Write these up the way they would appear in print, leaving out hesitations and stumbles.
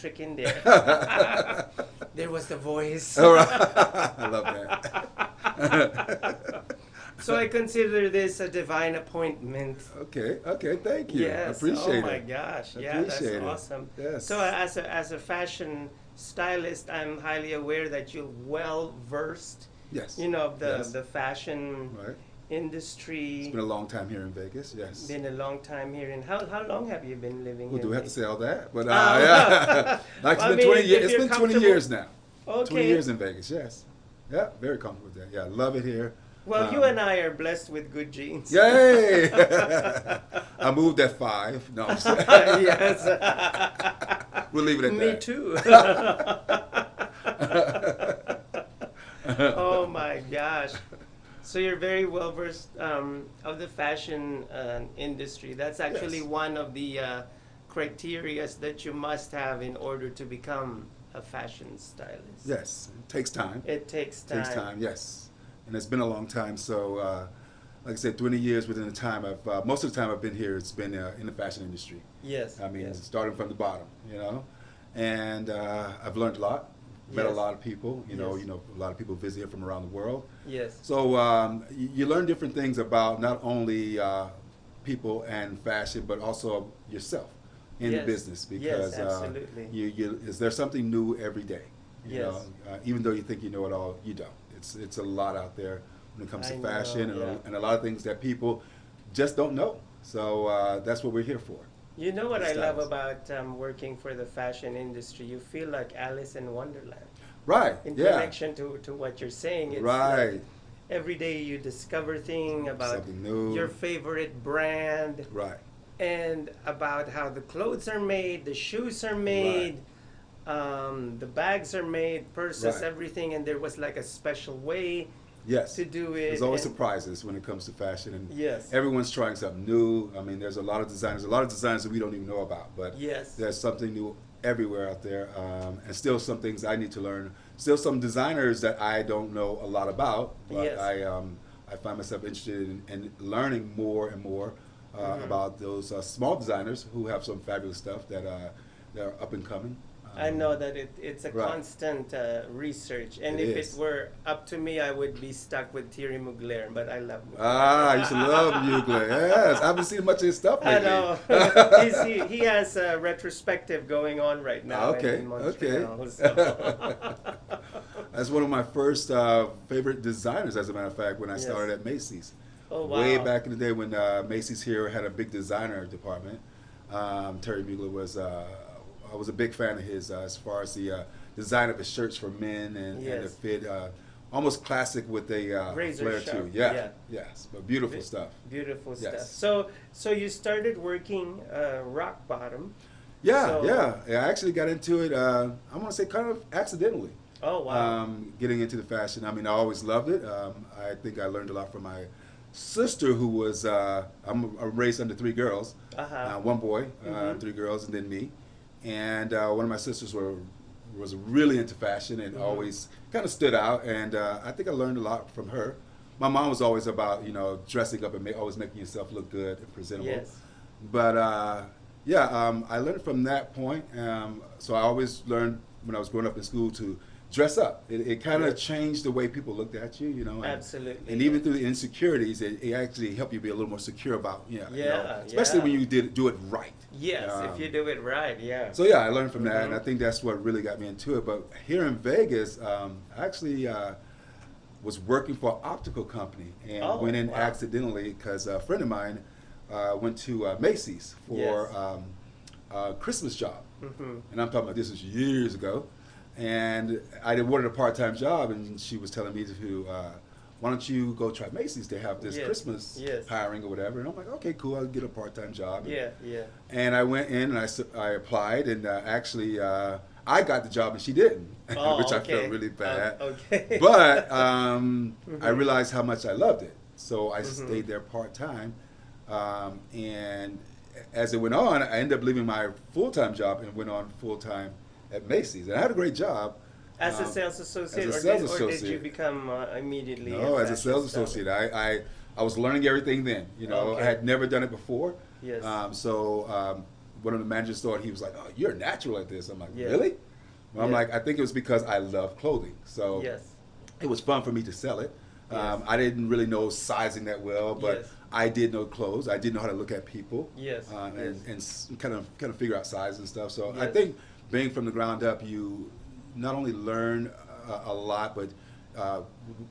trick in there. There was the voice. All right. I love that. So I consider this a divine appointment. Okay, thank you. Yes. I appreciate it. Oh my gosh. Yeah, that's Appreciate it. awesome. Yes. So as a fashion stylist, I'm highly aware that you're well versed. Yes. You know Yes. the fashion Right. industry. It's been a long time here in Vegas. Yes. Been a long time here. And how long have you been living Well, here? do we have to say all that? But Oh. yeah, like Well, I it's been mean, 20 if years. It's you're been 20 comfortable- years now. 20 Okay. years in Vegas. Yes. Yeah, very comfortable with that. Yeah, love it here. Well, you and I are blessed with good genes. Yay! I moved at 5. No, I'm saying. Yes. We'll leave it at Me that. too. Oh my gosh. So you're very well versed of the fashion industry. That's actually Yes. one of the criteria that you must have in order to become a fashion stylist. Yes, it takes time. It takes time. Takes time, yes. And it's been a long time. So, like I said, 20 years within the time most of the time I've been here, it's been in the fashion industry. Yes. I mean, yes. starting from the bottom, you know. And I've learned a lot, met a Yes. lot of people, Yes. a lot of people visit here from around the world. Yes. So you learn different things about not only people and fashion, but also yourself in Yes. the business. Yes, Because absolutely. is there something new every day? You Yes. know, even though you think you know it all, you don't. It's a lot out there when it comes I to know, fashion yeah. and a lot of things that people just don't know. So that's what we're here for. You know what I love Styles. about working for the fashion industry? You feel like Alice in Wonderland. Right. In Yeah. connection to what you're saying, it's Right. like every day you discover thing about Something new. your favorite brand Right. and about how the clothes are made, the shoes are made, the bags are made, purses, Right. everything, and there was like a special way Yes. to do it. There's always and- surprises when it comes to fashion, and Yes. everyone's trying something new. I mean, there's a lot of designers that we don't even know about, but Yes. there's something new everywhere out there, and still some things I need to learn. Still some designers that I don't know a lot about, but Yes. I find myself interested in learning more and more about those small designers who have some fabulous stuff that are up and coming. I know that it's a Right. constant research, and It if is. it were up to me, I would be stuck with Thierry Mugler, but I love Mugler. I used to love Mugler. Yes, I haven't seen much of his stuff I lately. know. he has a retrospective going on right now Okay, in Montreal. okay. So. That's one of my first favorite designers, as a matter of fact, when I Yes. started at Macy's. Oh, wow. Way back in the day when Macy's here had a big designer department. Terry Mugler was, I was a big fan of his as far as the design of his shirts for men and the Yes. fit. Almost classic with a Razor flair sharp, too. Yeah, yeah. yes, but beautiful Bi- stuff. Beautiful Yes. stuff. So you started working rock bottom. Yeah, So- yeah. I actually got into it, I want to say kind of accidentally. Oh, wow. Getting into the fashion. I mean, I always loved it. I think I learned a lot from my sister, who was, I'm raised under 3 girls, Uh-huh. 1 boy, Mhm. 3 girls, and then me. And one of my sisters was really into fashion and Mhm. always kind of stood out. And I think I learned a lot from her. My mom was always about, dressing up and always making yourself look good and presentable. Yes. But I learned from that point. So I always learned when I was growing up in school to dress up. It kind of Yes. changed the way people looked at you, and, Absolutely. And even through the insecurities, it actually helped you be a little more secure about, especially yeah. when you do it right. Yes, if you do it right, yeah. So yeah, I learned from that, and I Mhm. think that's what really got me into it. But here in Vegas, I actually was working for an optical company and Oh, went in wow. accidentally because a friend of mine went to Macy's for Yes. a Christmas job. hmm And I'm talking about this was years ago. And I wanted a part-time job, and she was telling me to, why don't you go try Macy's? They have this Yes, Christmas yes. hiring or whatever. And I'm like, okay, cool, I'll get a part-time job. Yeah, yeah. And I went in and I applied, and actually I got the job and she didn't, Oh, which I okay. felt really bad. Okay. But I realized how much I loved it. So I Mhm. stayed there part-time. And as it went on, I ended up leaving my full-time job and went on full-time at Macy's. And I had a great job. As a sales associate, as a or, sales did, or did you associate. become immediately? No, as a fashion sales stylist? associate, I was learning everything then. I Okay. had never done it before. Yes. one of the managers thought he was like, "Oh, you're natural at this." I'm like, Yeah. "Really?" Well, I'm Yeah. like, I think it was because I love clothing. So Yes. it was fun for me to sell it. Yes. I didn't really know sizing that well, but Yes. I did know clothes. I did know how to look at people, Yes. Yes. and kind of figure out size and stuff. So I Yes. think being from the ground up, you not only learn a lot, but uh,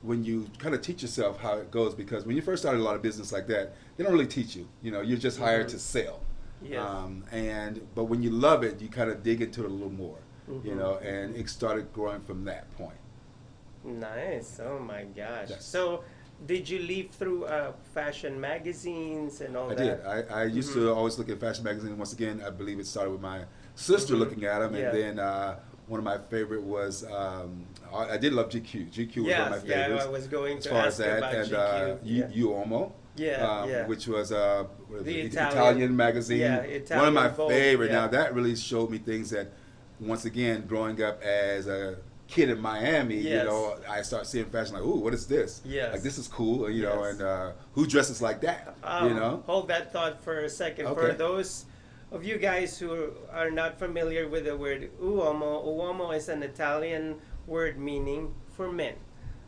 when you kind of teach yourself how it goes, because when you first started a lot of business like that, they don't really teach you. You know, you're just hired to sell. Yes. But when you love it, you kind of dig into it a little more. You Mhm. know, and it started growing from that point. Nice. Oh my gosh. Yes. So, did you leaf through fashion magazines and all I that? did. I used to always look at fashion magazines. Once again, I believe it started with my sister looking at them, Yeah. and then one of my favorite was I did love GQ. GQ was one of my Yes, yeah, favorites. I was going as to far ask as that, about and GQ. Yeah. Uomo, Yeah. which was what is The it? Italian- magazine. yeah, One of Italian my Vogue, favorite. yeah. Now that really showed me things that, once again, growing up as a kid in Miami, you Yes. know, I start seeing fashion like, ooh, what is this? Yes. Like, this is cool, you know, Yes. and who dresses like that, you know? Hold that thought for a second. For Okay. those of you guys who are not familiar with the word uomo, uomo is an Italian word meaning for men.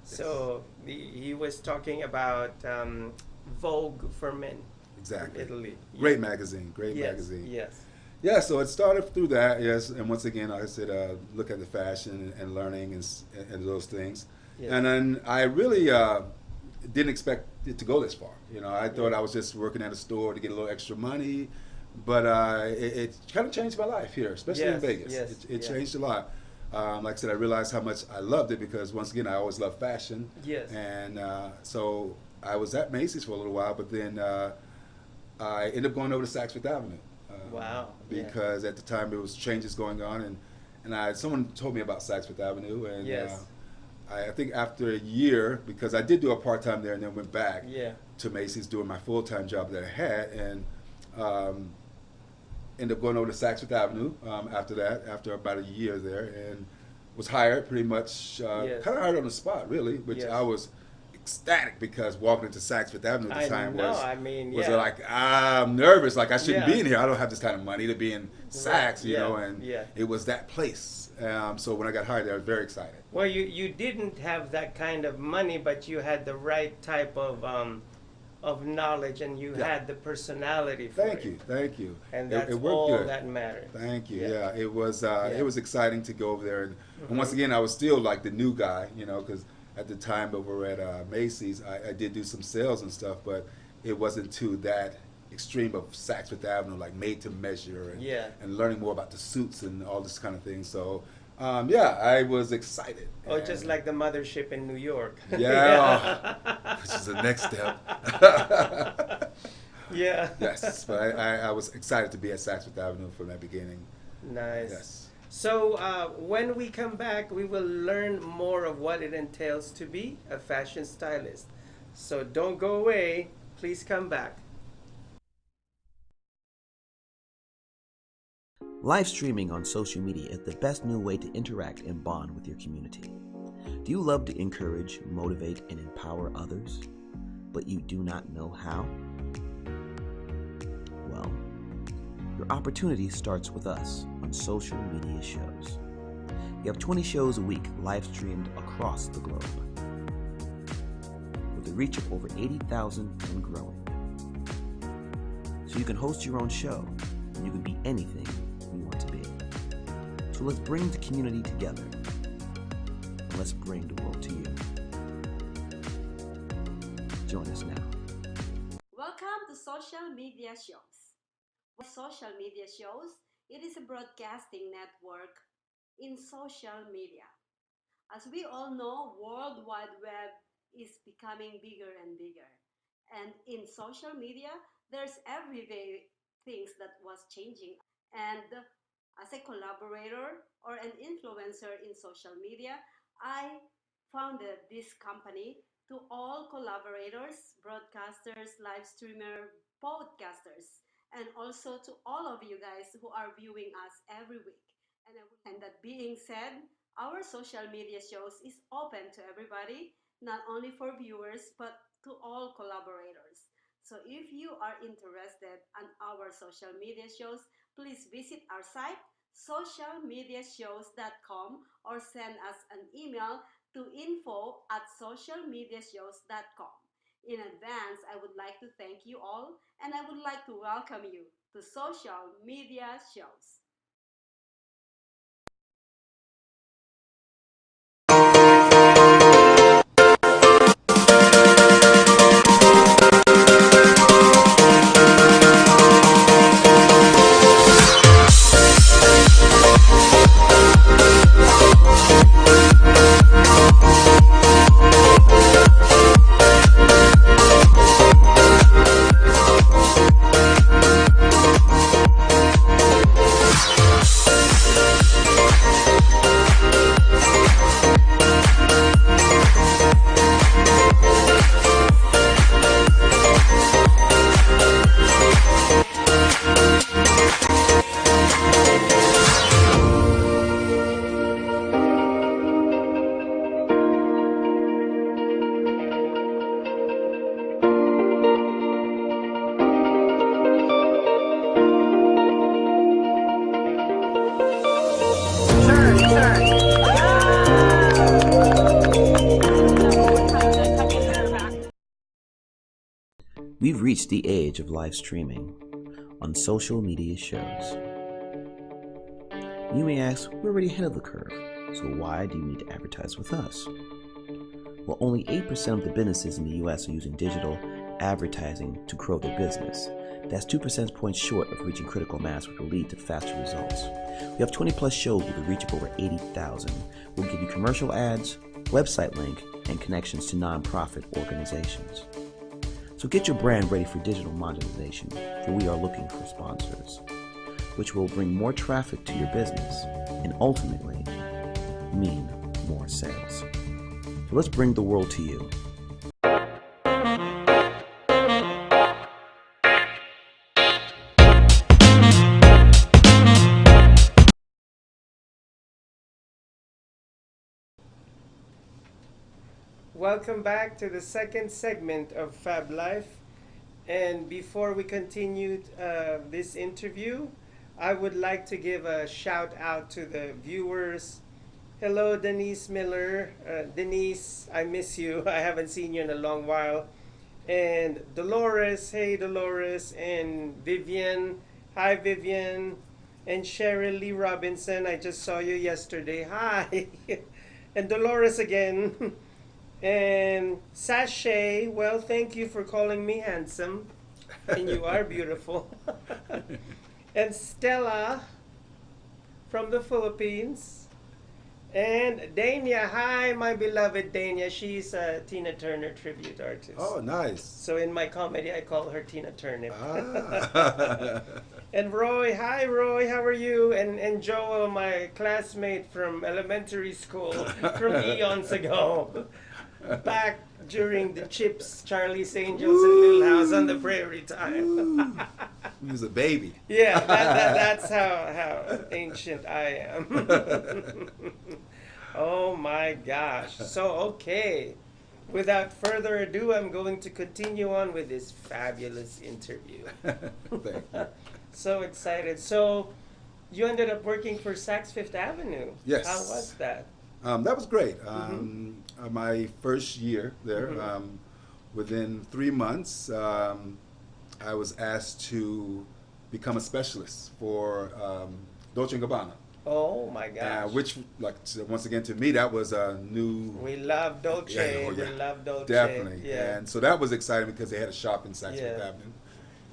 So he was talking about Vogue for men. Exactly. From Italy. Great magazine, great Yes. magazine. Yes. Yeah, so it started through that, yes, and once again, like I said, look at the fashion and learning and those things. Yes. And then I really didn't expect it to go this far. You know, I thought I was just working at a store to get a little extra money, but it kind of changed my life here, especially in Yes, Vegas. yes, It yeah. changed a lot. Like I said, I realized how much I loved it because, once again, I always loved fashion. Yes. And so I was at Macy's for a little while, but then I ended up going over to Saks Fifth Avenue. Wow, yeah. Because at the time there was changes going on, and someone told me about Saks Fifth Avenue, and Yes. I think after a year, because I did do a part-time there and then went back Yeah. to Macy's doing my full-time job that I had, and ended up going over to Saks Fifth Avenue after that, after about a year there, and was hired pretty much, Yes. kind of hired on the spot, really, which Yes. I was ecstatic because walking into Saks Fifth Avenue at the I time know, was I mean, was yeah. like, I'm nervous, like I shouldn't Yeah. be in here. I don't have this kind of money to be in Saks, you yeah, know, and yeah. it was that place. So when I got hired there, I was very excited. Well, you didn't have that kind of money, but you had the right type of knowledge, and you Yeah. had the personality for Thank it. you, thank you. And that's it worked all good. that matters. Thank you. Yeah. Yeah, it was exciting to go over there, and once Mhm. again, I was still like the new guy, you know, because at the time over at Macy's, I did do some sales and stuff, but it wasn't to that extreme of Saks Fifth Avenue, like made to measure, and, Yeah. and learning more about the suits and all this kind of thing. So, yeah, I was excited. Oh, just And- like the mothership in New York. Yeah, which is the next step. Yeah. Yes, but I was excited to be at Saks Fifth Avenue from that beginning. Nice. Yes. So when we come back, we will learn more of what it entails to be a fashion stylist. So don't go away. Please come back. Live streaming on social media is the best new way to interact and bond with your community. Do you love to encourage, motivate, and empower others, but you do not know how? Well, your opportunity starts with us on social media shows. We have 20 shows a week live streamed across the globe, with a reach of over 80,000 and growing. So you can host your own show, and you can be anything you want to be. So let's bring the community together, and let's bring the world to you. Join us now. Welcome to Social Media Shows. Social media shows, it is a broadcasting network in social media. As we all know, World Wide Web is becoming bigger and bigger. And in social media, there's everyday things that was changing. And as a collaborator or an influencer in social media, I founded this company to all collaborators, broadcasters, live streamer, podcasters, and also to all of you guys who are viewing us every week. And that being said, our social media shows is open to everybody, not only for viewers, but to all collaborators. So if you are interested in our social media shows, please visit our site socialmediashows.com or send us an email to info@socialmediashows.com. In advance, I would like to thank you all and I would like to welcome you to Social Media Shows. We've reached the age of live streaming on social media shows. You may ask, we're already ahead of the curve, so why do you need to advertise with us? Well, only 8% of the businesses in the US are using digital advertising to grow their business. That's 2 percentage points short of reaching critical mass, which will lead to faster results. We have 20 plus shows with a reach of over 80,000. We'll give you commercial ads, website link, and connections to nonprofit organizations. So get your brand ready for digital monetization, for we are looking for sponsors, which will bring more traffic to your business and ultimately mean more sales. So let's bring the world to you. Welcome back to the second segment of Fab Life. And before we continue this interview, I would like to give a shout out to the viewers. Hello, Denise Miller. Denise, I miss you. I haven't seen you in a long while. And Dolores, hey Dolores. And Vivian, hi Vivian. And Cheryl Lee Robinson, I just saw you yesterday. Hi. And Dolores again. And Sashay, well, thank you for calling me handsome. And you are beautiful. And Stella from the Philippines. And Dania, hi, my beloved Dania. She's a Tina Turner tribute artist. Oh, nice. So in my comedy, I call her Tina Turnip. Ah. And Roy, hi Roy, how are you? And Joel, my classmate from elementary school from eons ago. Back during the Chips, Charlie's Angels, and Little House on the Prairie time. He was a baby. Yeah, that's how ancient I am. Oh my gosh. So, okay. Without further ado, I'm going to continue on with this fabulous interview. Thank you. So excited. So, you ended up working for Saks Fifth Avenue. Yes. How was that? That was great. My first year there, within 3 months, I was asked to become a specialist for Dolce & Gabbana. Oh my gosh. Which, like, once again, to me, that was a new... We love Dolce. Yeah, oh, yeah. We love Dolce. Definitely. Yeah. And so that was exciting because they had a shop in Saks Fifth Avenue.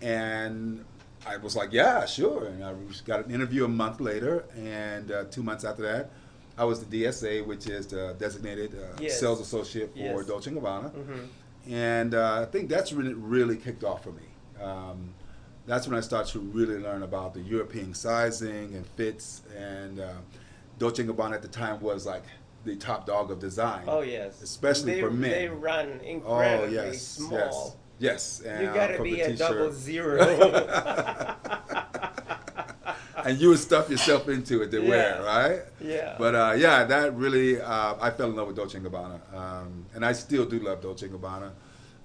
And I was like, yeah, sure. And I got an interview a month later, and 2 months after that, I was the DSA, which is the designated sales associate for Dolce & Gabbana. And I think that's when it really kicked off for me. That's when I started to really learn about the European sizing and fits. And Dolce & Gabbana at the time was like the top dog of design. Oh, yes. Especially for men. They run incredibly yes, small. Yes. You gotta be a double zero. And you would stuff yourself into it to wear, right? Yeah. But that really, I fell in love with Dolce & Gabbana. And I still do love Dolce & Gabbana.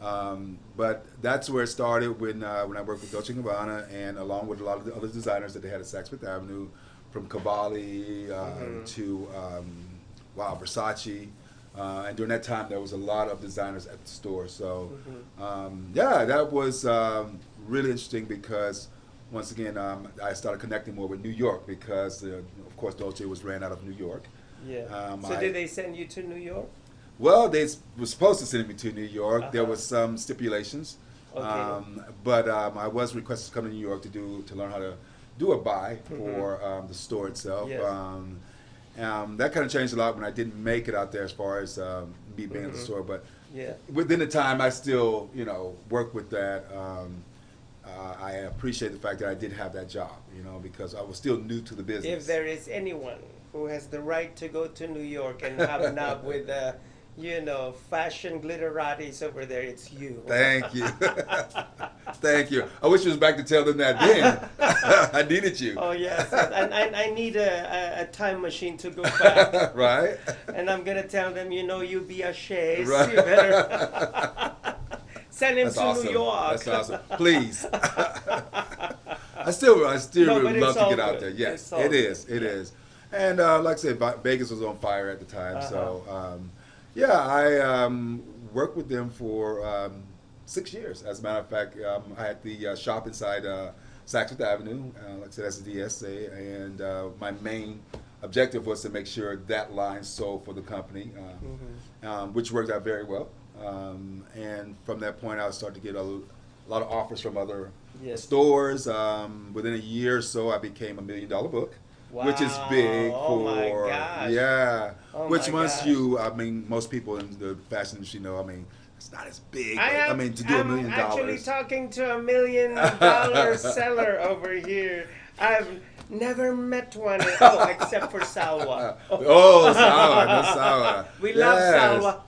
But that's where it started when I worked with Dolce & Gabbana, and along with a lot of the other designers that they had at Saks Fifth Avenue, from Cavalli to Versace. And during that time, there was a lot of designers at the store. So, that was really interesting because, once again, I started connecting more with New York because, of course, Dolce was ran out of New York. Yeah. So did they send you to New York? Well, they were supposed to send me to New York. There was some stipulations. Okay. But I was requested to come to New York to learn how to do a buy for the store itself. Yes. That kind of changed a lot when I didn't make it out there as far as me being at the store. But within the time, I still, worked with that. I appreciate the fact that I did have that job, because I was still new to the business. If there is anyone who has the right to go to New York and hobnob with, fashion gliteratis over there, it's you. Thank you. Thank you. I wish you was back to tell them that then. I needed you. Oh, yes. And I need a time machine to go back. Right. And I'm going to tell them, you be a chaise. Right. You better send him to New York. That's awesome. Please. I still would love to get out there. Yes, it is. It is. And like I said, Vegas was on fire at the time. So, I worked with them for 6 years. As a matter of fact, I had the shop inside Saks Fifth Avenue, like I said, as a DSA, and my main objective was to make sure that line sold for the company, which worked out very well. And from that point, I started to get a lot of offers from other stores. Within a year or so, I became $1 million book. Wow. Which is big Oh my gosh. Which most people in the fashion industry know, it's not as big. To do $1 million. I'm actually talking to $1 million seller over here. I've never met one, except for Salwa. Salwa, no Salwa. We love Salwa.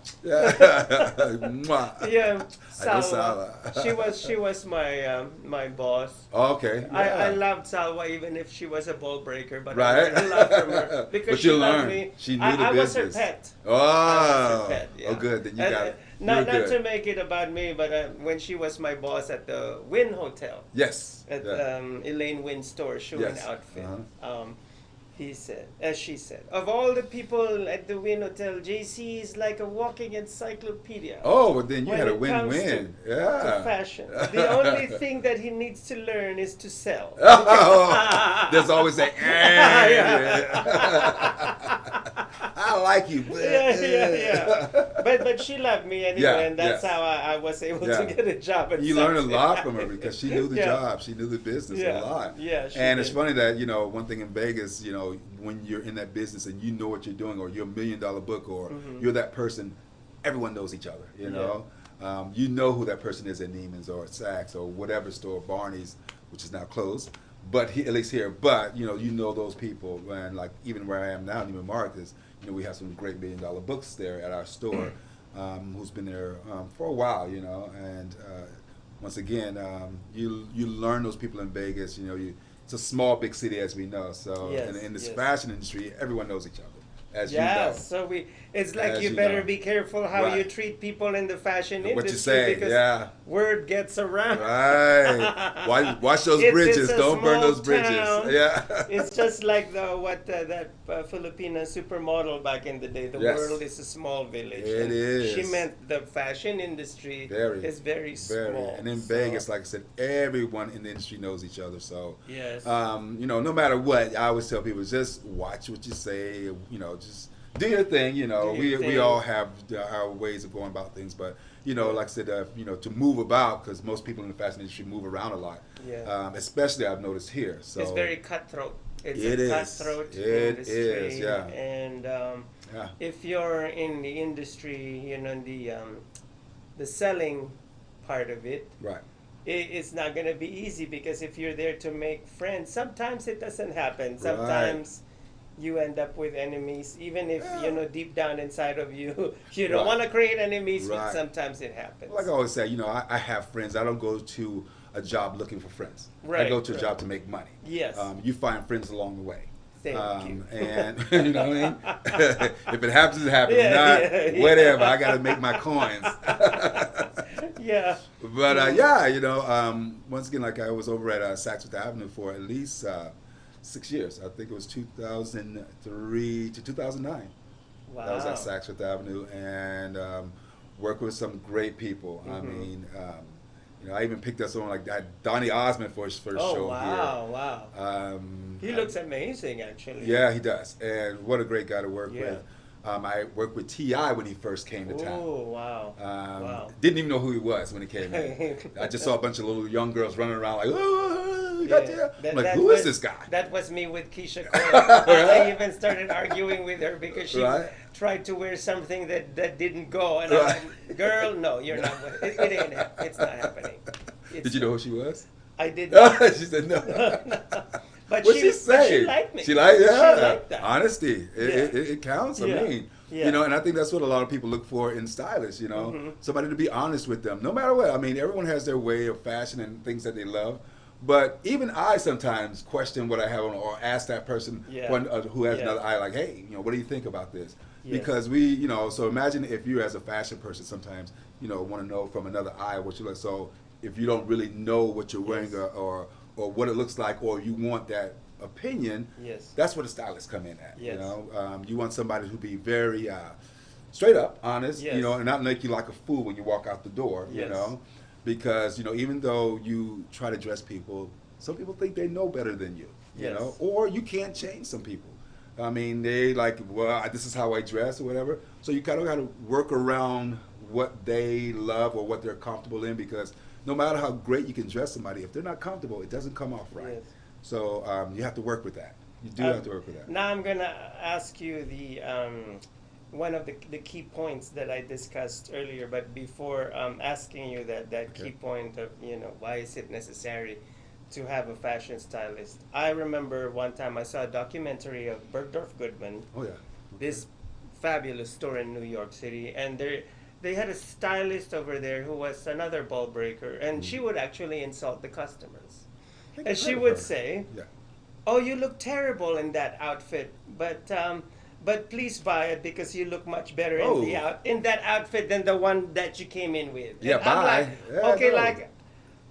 Yeah, Salwa. She was my boss. Oh, okay. Yeah. I loved Salwa even if she was a ball breaker, but right. I loved her because she loved me. She knew the business. I was her pet. Oh, I was her pet, yeah. Oh, good. Then you got it. Not to make it about me, but when she was my boss at the Wynn Hotel. Yes. At Elaine Wynn's store, shoe and outfit. She said, of all the people at the Wynn Hotel, JC is like a walking encyclopedia. Oh, well then you had a win-win. To fashion. The only thing that he needs to learn is to sell. There's always that. I like you. But she loved me anyway, and that's how I was able to get a job at You learned a lot from her because she knew the job. She knew the business a lot. Yeah, and it's funny that, one thing in Vegas, when you're in that business and you know what you're doing, or you're $1 million book, or you're that person, everyone knows each other, you know who that person is at Neiman's or at Saks or whatever store, Barney's, which is now closed, but at least here. But, you know those people. And like even where I am now, Neiman Marcus, we have some great $1 million books there at our store, who's been there for a while, and once again, you learn those people in Vegas, it's a small, big city, as we know. So in this fashion industry, everyone knows each other, as you know. So it's like you better be careful how you treat people in the fashion industry. What you say, because word gets around. Right. Watch those bridges. Don't burn those bridges. Town. Yeah. It's just like that Filipina supermodel back in the day. The world is a small village. It is. She meant the fashion industry is very small. And in Vegas, like I said, everyone in the industry knows each other. So yes. No matter what, I always tell people, just watch what you say. Just do your thing. We all have our ways of going about things, but like I said, to move about, because most people in the fashion industry move around a lot. Yeah. Especially I've noticed here. So it's very cutthroat. It's a cutthroat industry. It is. Yeah. And if you're in the industry, the selling part of it, right. It's not going to be easy, because if you're there to make friends, sometimes it doesn't happen. Sometimes you end up with enemies, even if deep down inside of you don't want to create enemies, but sometimes it happens. Like I always say, I have friends. I don't go to a job looking for friends. Right, I go to a job to make money. Yes. You find friends along the way. Thank you. And you know what I mean? If it happens, it happens. Whatever. I got to make my coins. Yeah. But yeah, once again, like I was over at Saks Fifth Avenue for at least 6 years. I think it was 2003 to 2009. Wow. That was at Saks Fifth Avenue, and worked with some great people. I mean, I even picked up someone like that, Donny Osmond for his first show here. Wow. He looks amazing, actually. Yeah, he does, and what a great guy to work with. I worked with T.I. when he first came to town. Oh, wow. Didn't even know who he was when he came in. I just saw a bunch of little young girls running around like, oh, you got T.I.? I'm like, who is this guy? That was me with Keisha Cole. I even started arguing with her because she tried to wear something that didn't go. And I'm like, girl, no, you're not. It ain't. It's not happening. Did you know who she was? I did not. She said no. But What'd she say? But she liked me. She liked that. Honesty. It counts. I mean, and I think that's what a lot of people look for in stylists, somebody to be honest with them, no matter what. I mean, everyone has their way of fashion and things that they love. But even I sometimes question what I have on, or ask that person who has another eye, like, hey, what do you think about this? Because we, so imagine if you as a fashion person sometimes, want to know from another eye what you look. So if you don't really know what you're wearing or what it looks like, or you want that opinion, that's where the stylists come in at. You want somebody who be very straight up, honest, and not make you like a fool when you walk out the door, because even though you try to dress people, some people think they know better than you, or you can't change some people. I mean, they like, well, this is how I dress or whatever. So you kind of got to work around what they love or what they're comfortable in, because no matter how great you can dress somebody, if they're not comfortable, it doesn't come off right. So you have to work with that. You do have to work with that. Now I'm going to ask you the one of the key points that I discussed earlier, but before asking you that key point of, why is it necessary to have a fashion stylist? I remember one time I saw a documentary of Bergdorf Goodman. Oh, yeah. This fabulous store in New York City, and they had a stylist over there who was another ball breaker, and she would actually insult the customers. And she would say, oh, you look terrible in that outfit, but please buy it because you look much better in that outfit than the one that you came in with. Yeah, and buy. I'm like,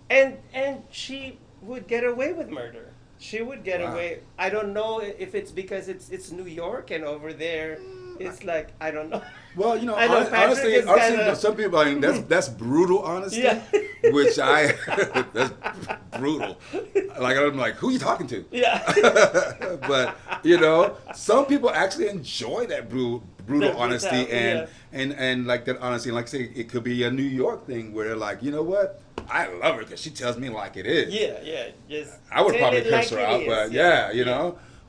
okay, and she would get away with murder. She would get away. I don't know if it's because it's New York, and over there it's like, I don't know. Well, honestly, some people, I mean, that's brutal honesty, which that's brutal. Like, I'm like, who are you talking to? But, some people actually enjoy that brutal honesty and like that honesty. And like I say, it could be a New York thing where they're like, you know what? I love her because she tells me like it is. Just I would probably curse her out, but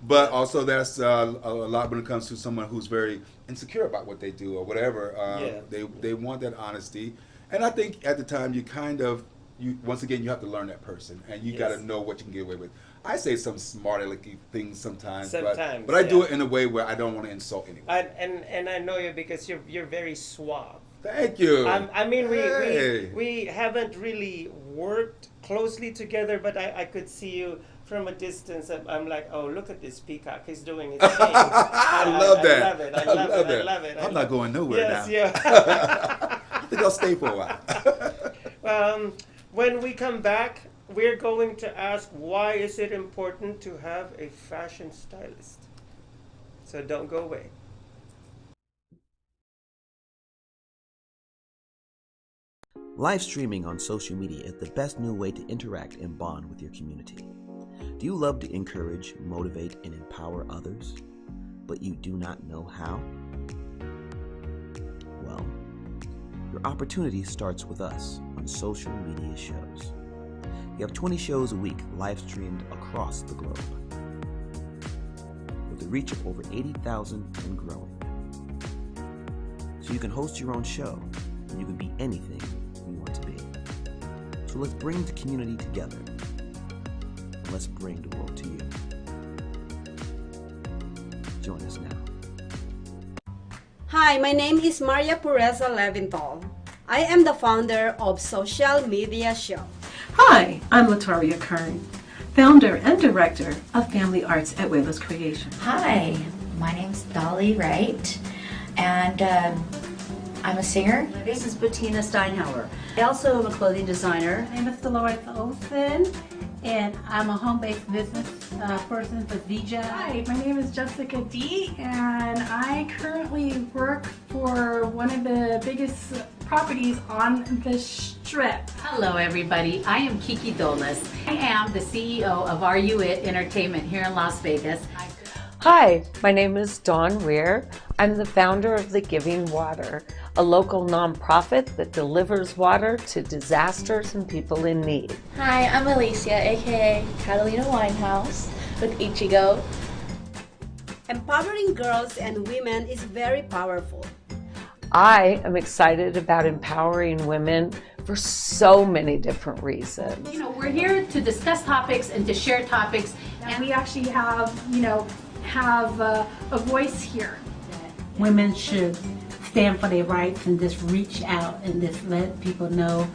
But Yeah. also that's a lot when it comes to someone who's very insecure about what they do or whatever. They want that honesty. And I think at the time once again, you have to learn that person, and you got to know what you can get away with. I say some smart alecky things sometimes, but I do it in a way where I don't want to insult anyone. And I know you because you're very suave. Thank you. I mean, we haven't really worked closely together, but I could see you from a distance. I'm like, oh, look at this peacock. He's doing his thing. I love that. I love it. I'm not going nowhere now. I think I'll stay for a while. When we come back, we're going to ask, why is it important to have a fashion stylist? So don't go away. Live streaming on social media is the best new way to interact and bond with your community. Do you love to encourage, motivate, and empower others, but you do not know how? Well, your opportunity starts with us on social media shows. We have 20 shows a week live streamed across the globe, with a reach of over 80,000 and growing. So you can host your own show, and you can be anything you want to be. So let's bring the community together, and let's bring the world to you. Join us now. Hi, my name is Maria Pureza Leventhal. I am the founder of Social Media Show. Hi, I'm Latoria Kern, founder and director of Family Arts at Wayla's Creation. Hi, my name's Dolly Wright, and I'm a singer. This is Bettina Steinhauer. I also am a clothing designer. My name is Dolores Olsen, and I'm a home-based business person for VJ. Hi, my name is Jessica D, and I currently work for one of the biggest properties on the Strip. Hello everybody, I am Kiki Dolas. I am the CEO of Are You It Entertainment here in Las Vegas. Hi, my name is Dawn Weir. I'm the founder of The Giving Water, a local nonprofit that delivers water to disasters and people in need. Hi, I'm Alicia, aka Catalina Winehouse with Ichigo. Empowering girls and women is very powerful. I am excited about empowering women for so many different reasons. You know, we're here to discuss topics and to share topics. And we actually have, a voice here. Women should stand for their rights and just reach out and just let people know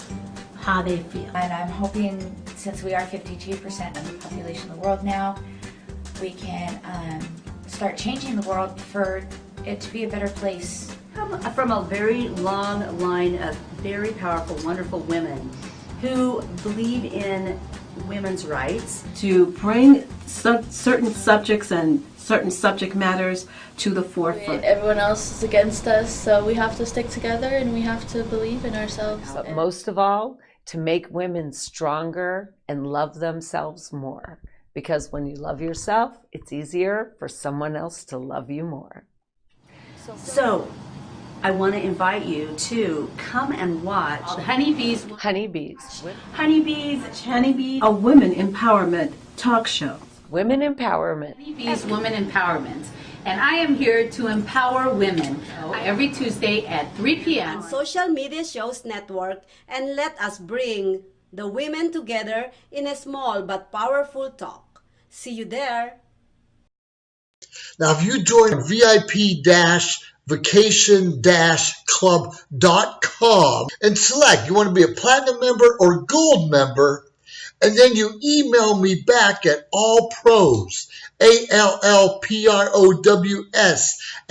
how they feel. And I'm hoping, since we are 52% of the population of the world now, we can start changing the world for it to be a better place. From a very long line of very powerful, wonderful women who believe in women's rights. To bring certain subjects and certain subject matters to the forefront. Everyone else is against us, so we have to stick together and we have to believe in ourselves. But most of all, to make women stronger and love themselves more. Because when you love yourself, it's easier for someone else to love you more. So, I want to invite you to come and watch Honeybees, a women empowerment talk show. Women Empowerment. Honeybees Women Empowerment. And I am here to empower women every Tuesday at 3 p.m. on Social Media Shows Network, and let us bring the women together in a small but powerful talk. See you there. Now, if you join VIP-vacation-club.com and select you want to be a platinum member or gold member, and then you email me back at allpros, ALLPROWS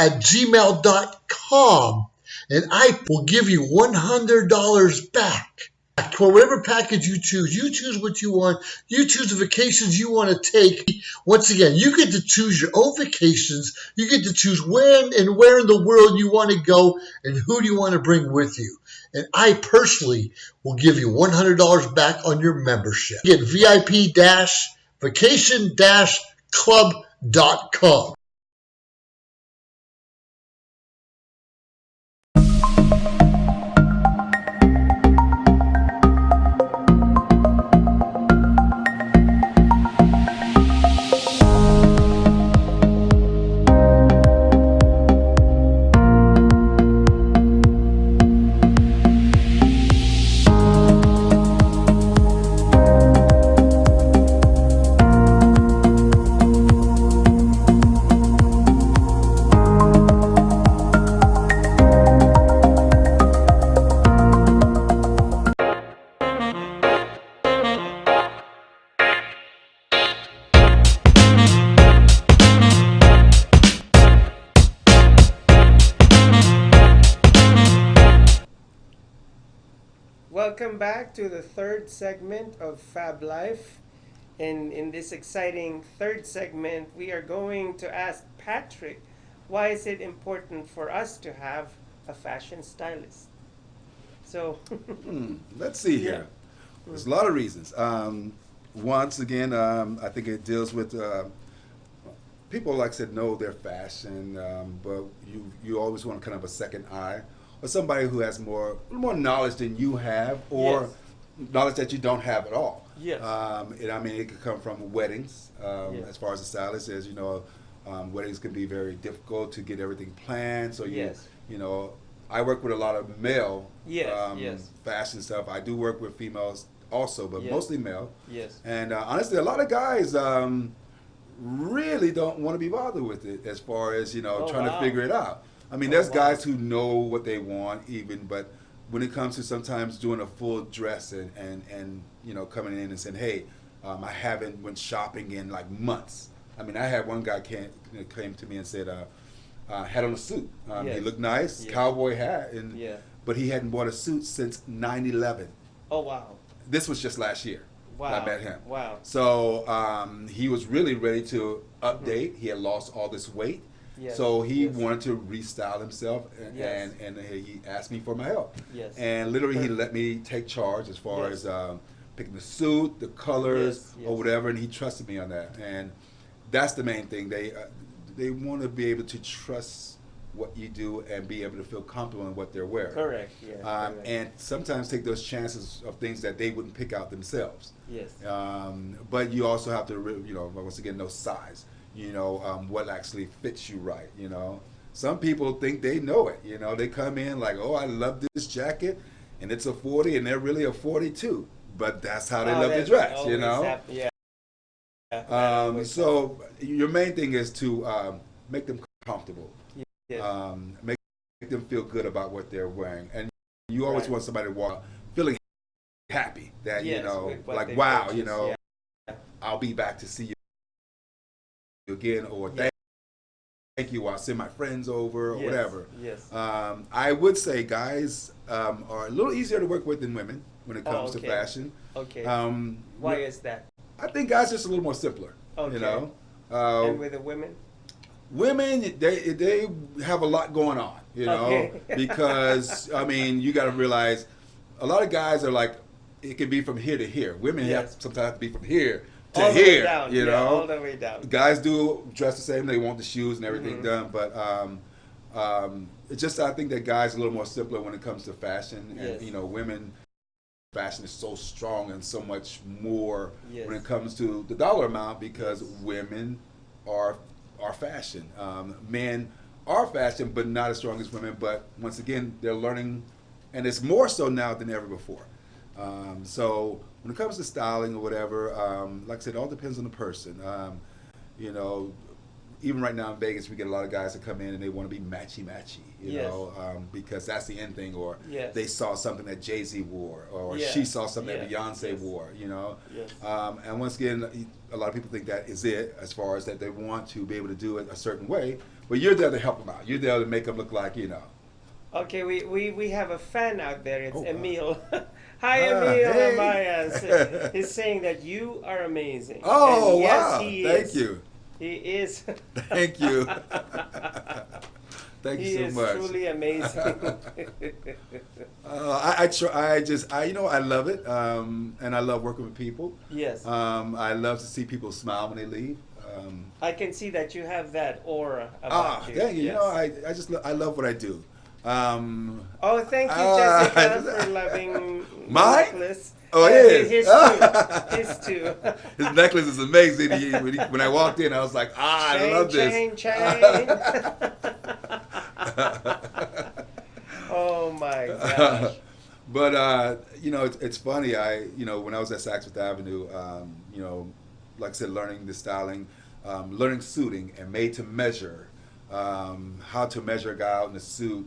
@gmail.com, and I will give you $100 back. For whatever package you choose what you want, you choose the vacations you want to take. Once again, you get to choose your own vacations, you get to choose when and where in the world you want to go, and who do you want to bring with you. And I personally will give you $100 back on your membership. Get VIP-vacation-club.com. Welcome back to the third segment of Fab Life. And in this exciting third segment, we are going to ask Patrick, why is it important for us to have a fashion stylist? So, Let's see here. There's a lot of reasons. Once again, I think it deals with people, like I said, know their fashion, but you always want kind of a second eye, or somebody who has more knowledge than you have, or knowledge that you don't have at all. Yes. And I mean, it could come from weddings. As far as the stylist is, weddings can be very difficult to get everything planned. So you know, I work with a lot of male fashion stuff. I do work with females also, but mostly male. Yes. And honestly, a lot of guys really don't want to be bothered with it, as far as trying to figure it out. I mean, there's guys who know what they want, but when it comes to sometimes doing a full dress and coming in and saying, hey, I haven't went shopping in like months. I mean, I had one guy came to me and said, had on a suit. He Yes. looked nice, Yes. cowboy hat, and Yeah. but he hadn't bought a suit since 9/11. Oh wow. This was just last year. Wow. I met him. Wow. So he was really ready to update. He had lost all this weight. Yes. So he Yes. wanted to restyle himself, and, Yes. and he asked me for my help. Yes. And literally, he let me take charge as far Yes. as picking the suit, the colors, Yes, yes. or whatever, and he trusted me on that. And that's the main thing. They want to be able to trust what you do and be able to feel comfortable in what they're wearing. Correct. Yeah. Correct. And sometimes take those chances of things that they wouldn't pick out themselves. Yes. But you also have to, once again, know size. What actually fits you right. Some people think they know it. They come in like, oh, I love this jacket, and it's a 40, and they're really a 42. But that's how they love to dress. Yeah. So your main thing is to make them comfortable. Yes. Make them feel good about what they're wearing, and you always Right. want somebody to walk feeling happy that Yes, with what like they wow, purchased, yeah. I'll be back to see you again, or thank you, or I'll send my friends over, or Yes, whatever. yes. I would say guys are a little easier to work with than women when it comes okay. to fashion. Okay. Why is that? I think guys are just a little more simpler. Okay. And with the women? Women, they have a lot going on, Okay. because you got to realize a lot of guys are like, it can be from here to here. Women Yes. sometimes have to be from here to All the way here, down, yeah, all the way down. Guys do dress the same. They want the shoes and everything done, but it's just I think that guys are a little more simpler when it comes to fashion, Yes. and women. Fashion is so strong and so much more Yes. when it comes to the dollar amount because women are fashion. Men are fashion, but not as strong as women. But once again, they're learning, and it's more so now than ever before. So when it comes to styling or whatever, like I said, it all depends on the person. Even right now in Vegas, we get a lot of guys that come in and they want to be matchy-matchy, because that's the end thing, or Yes. they saw something that Jay-Z wore, or Yeah. she saw something Yeah. that Beyonce Yes. wore, Yes. And once again, a lot of people think that is it, as far as that they want to be able to do it a certain way, but you're there to help them out. You're there to make them look like, Okay, we have a fan out there. It's Oh, wow. Emil. Hi, Emil hey. Amaya. He's saying that you are amazing. Oh, And yes, wow. he Thank is. you. He is. Thank you. Thank He you so is much. truly amazing. I love it, and I love working with people. Yes. I love to see people smile when they leave. I can see that you have that aura about you. Thank you. Yes. I love what I do. Oh, thank you, Jessica, for loving Mine? necklace. Oh, it is. His too. His too. His necklace is amazing. When I walked in, I was like, I love this. Chain. Oh my gosh. But it's funny. When I was at Saks Fifth Avenue, like I said, learning the styling, learning suiting and made to measure, how to measure a guy out in a suit,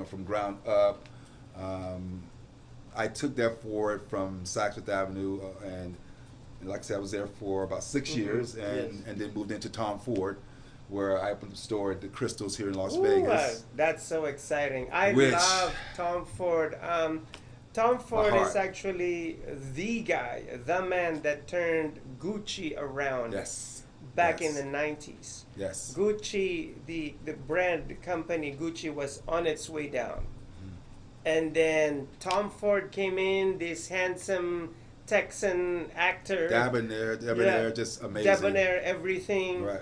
from ground up. I took that forward from Saks Fifth Avenue, and like I said, I was there for about 6 years, and then moved into Tom Ford, where I opened a store at the Crystals here in Las Vegas. That's so exciting. I Which- love Tom Ford. Tom Ford heart. is actually the guy, the man that turned Gucci around Yes. back Yes. in the 90s. Yes. Gucci, the brand, the company Gucci was on its way down. And then Tom Ford came in, this handsome Texan actor. Debonair, just amazing. Debonair, everything. Right.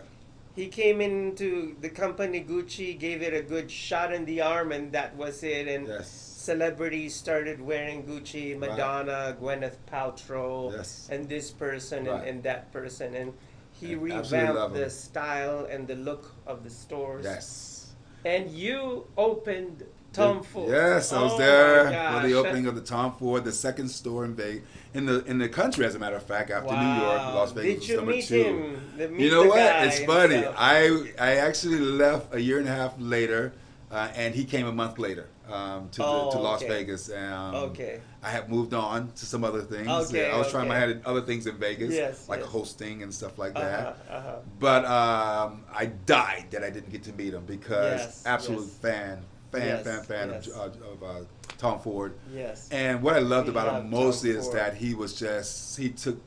He came into the company Gucci, gave it a good shot in the arm, and that was it. And Yes. celebrities started wearing Gucci, Madonna, Gwyneth Paltrow, Yes. and this person Right. and that person. And he I absolutely love revamped him. the style and the look of the stores. Yes. And you opened Tom Ford. Yes, I was Oh there my for the gosh. opening of the Tom Ford, the second store in Vegas, in the country, as a matter of fact. After New York, Wow. Las Vegas Did was you number meet 2. him? Meet You know the what? guy It's funny. himself. I actually left a year and a half later and he came a month later to Las Vegas. Okay. I had moved on to some other things. Okay, I was trying my okay. hand at other things in Vegas, Yes, like yes. hosting and stuff like that. Uh-huh. But I died that I didn't get to meet him because Yes, absolute yes. fan Yes, yes. yes. of Tom Ford. Yes. And what I loved We about love him most Tom is Ford. that he took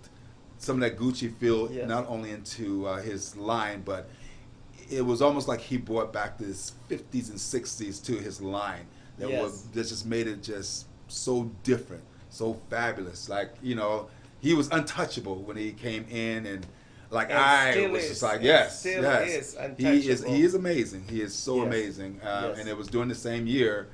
some of that Gucci feel Yes. not only into his line, but it was almost like he brought back this 50s and 60s to his line that Yes. that just made it just so different, so fabulous. Like, you know, he was untouchable when he came in, and like And I still was is. just like, And yes, still yes, is he is amazing. He is so Yes. amazing. Yes. And it was during the same year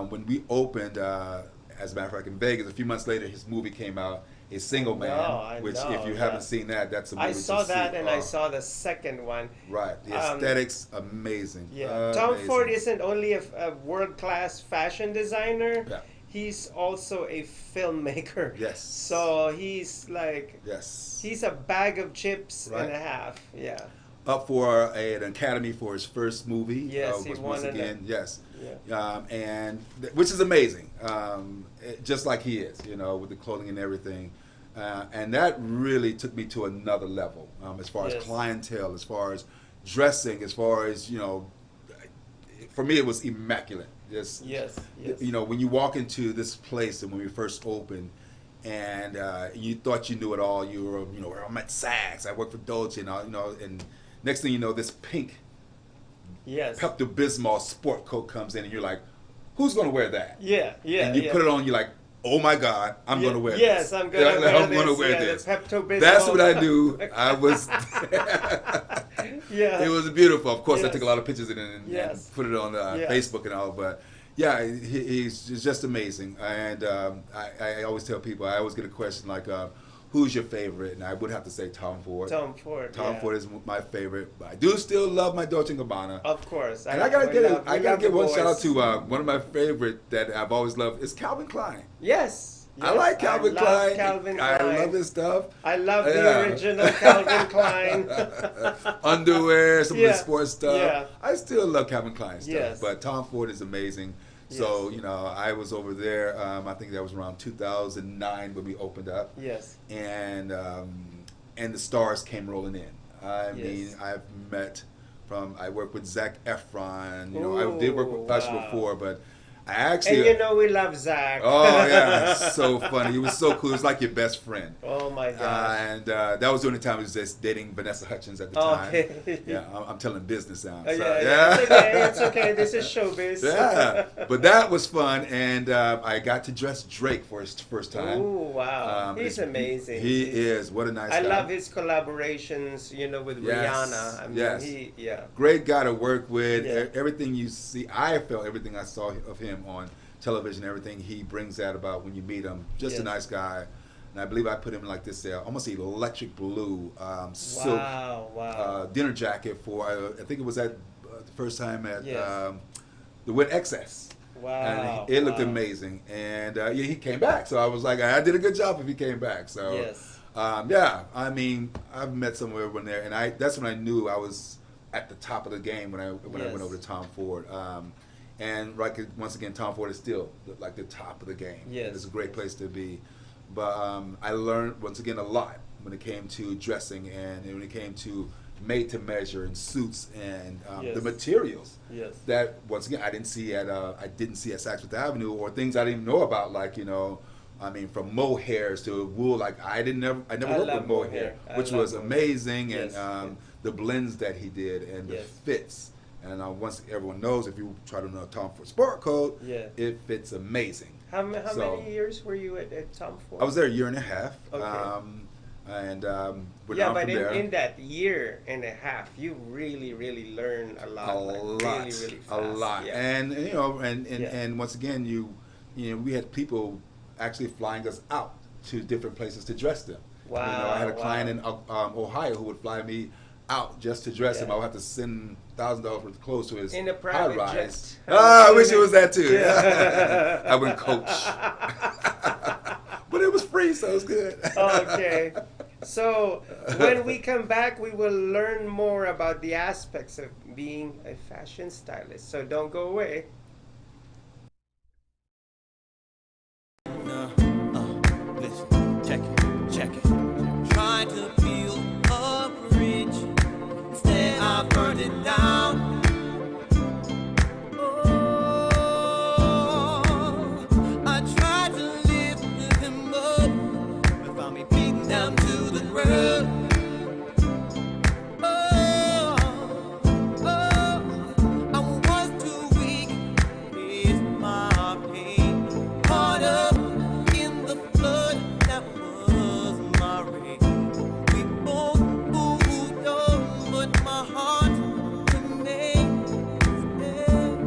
when we opened. As a matter of fact, in Vegas, a few months later, his movie came out, A Single Man, I which know, if you yeah. haven't seen that, that's a movie I saw to see. that, and I Oh, saw the second one. right. The aesthetics, amazing. Yeah, Tom Amazing. Ford isn't only a world-class fashion designer. Yeah. He's also a filmmaker. Yes. So he's like, Yes. he's a bag of chips Right. and a half. Yeah. Up for an Academy for his first movie. Yes, he was won once an- again. Yes. Yeah. Which is amazing. Just like he is, you know, with the clothing and everything. And that really took me to another level as far as Yes. clientele, as far as dressing, as far as, you know, for me it was immaculate. Just, Yes. Yes. you know, when you walk into this place and when we first opened, and you thought you knew it all, you were, you know, I'm at Saks, I work for Dolce, and all, you know, and next thing you know, this pink Yes. Pepto-Bismol sport coat comes in, and you're like, who's going to wear that? Yeah. Yeah. And you yeah. put it on, you're like, oh my God, I'm going to wear Yes, this. I'm going to wear I'm this. gonna wear Yeah, the this. Pepto-Bismol. That's what I knew. I was. Yeah. It was beautiful. Of course, I Yes. took a lot of pictures and Yes. put it on Yes. Facebook and all. But yeah, he's just amazing. And I always tell people, I always get a question like, who's your favorite? And I would have to say Tom Ford. Tom Ford. Tom yeah. Ford is my favorite. But I do still love my Dolce & Gabbana. Of course. And I gotta love give the one shout out boys. to one of my favorite that I've always loved is Calvin Klein. Yes. I like Calvin love Klein. Calvin I Klein. love his stuff. I love Yeah. the original Calvin Klein. Underwear, some of Yeah. the sports stuff. Yeah. I still love Calvin Klein stuff. Yes. But Tom Ford is amazing. So, Yes. you know, I was over there, I think that was around 2009 when we opened up. Yes. And the stars came rolling in. I mean, Yes. I've met I worked with Zac Efron. You know, I did work with Ooh, Usher wow. before, but I actually. And you know we love Zach. Oh yeah, so funny. He was so cool. He was like your best friend. Oh my gosh. And that was during the time he was just dating Vanessa Hudgens at the time. Okay. Yeah, I'm telling business now. Oh, So, yeah. It's okay. It's okay. This is showbiz. Yeah, but that was fun, and I got to dress Drake for his first time. Oh wow. He's it's- amazing. He is. What a nice I guy. love his collaborations, you know, with Yes, Rihanna. I mean, yes. yeah. Great guy to work with. Yeah. Everything you see, I felt everything I saw of him on television, everything he brings out about when you meet him. Just Yes. a nice guy. And I believe I put him in like this almost electric blue silk Wow. dinner jacket for, I think it was at the first time at Yes. the Wit Excess. Wow. And it looked amazing. And yeah, he came back. So I was like, I did a good job if he came back. So Yes. yeah, I mean, I've met some of everyone there, and that's when I knew I was at the top of the game when I went over to Tom Ford. And like once again, Tom Ford is still like the top of the game. Yes. It's a great place to be. But I learned once again a lot when it came to dressing and when it came to made to measure and suits and Yes. the materials Yes. that once again I didn't see at Saks Fifth Avenue, or things I didn't even know about, like, you know, I mean, from mohairs to wool. Like I never worked love with mohair, mohair. which I was love amazing, Yes, and yes. the blends that he did and the Yes. fits. And once everyone knows, if you try to know Tom Ford sport coat, Yeah. it fits amazing. How So, many years were you at Tom Ford? I was there a year and a half. Okay. And went Yeah, on but from there. in that year and a half, you really learn a lot. Really fast. A lot. Yeah. And you know, and Yeah. and once again, you know, we had people actually flying us out to different places to dress them. Wow. You know, I had a wow. client in Ohio who would fly me out just to dress him. Yeah. I would have to send $1,000 worth of clothes to his In a private high jet. rise. I wish it was that too. Yeah. I went coach. But it was free, so it was good. Okay. So when we come back, we will learn more about the aspects of being a fashion stylist. So don't go away. Listen, check it. Trying to feel a bridge, instead I burned it down. Oh, I tried to lift him up, but found me beaten down to the ground. I was too weak to face my pain, caught up in the flood that was my rain. We both moved on, but my heart remains there.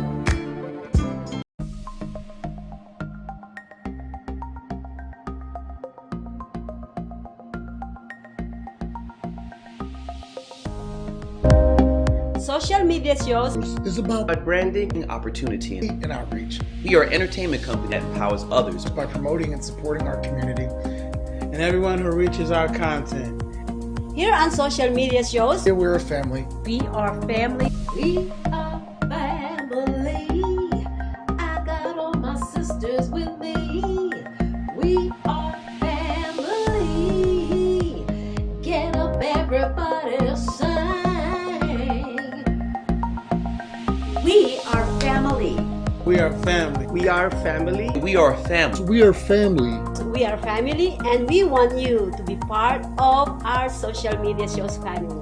Social media shows is about Branding. Opportunity and outreach We are an entertainment company that empowers others. by promoting and supporting our community. And everyone who reaches our content. here on social media shows. Here we're a family. We are family. We are family. I got all my sisters with me. We are family. Get up, everybody, sing. We are family. We are family. We are family. We are a family. We are family. We are family, and we want you to be part of our social media shows family.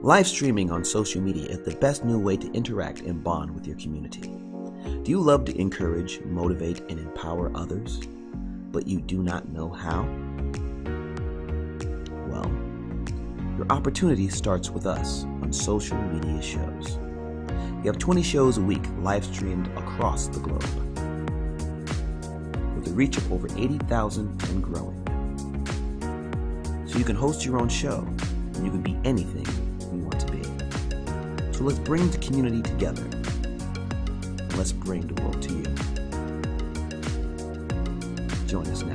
Live streaming on social media is the best new way to interact and bond with your community. Do you love to encourage, motivate, and empower others, but you do not know how? Well, your opportunity starts with us on social media shows. We have 20 shows a week live streamed across the globe, with a reach of over 80,000 and growing. So you can host your own show, and you can be anything you want to be. So let's bring the community together, and let's bring the world to you. Join us now.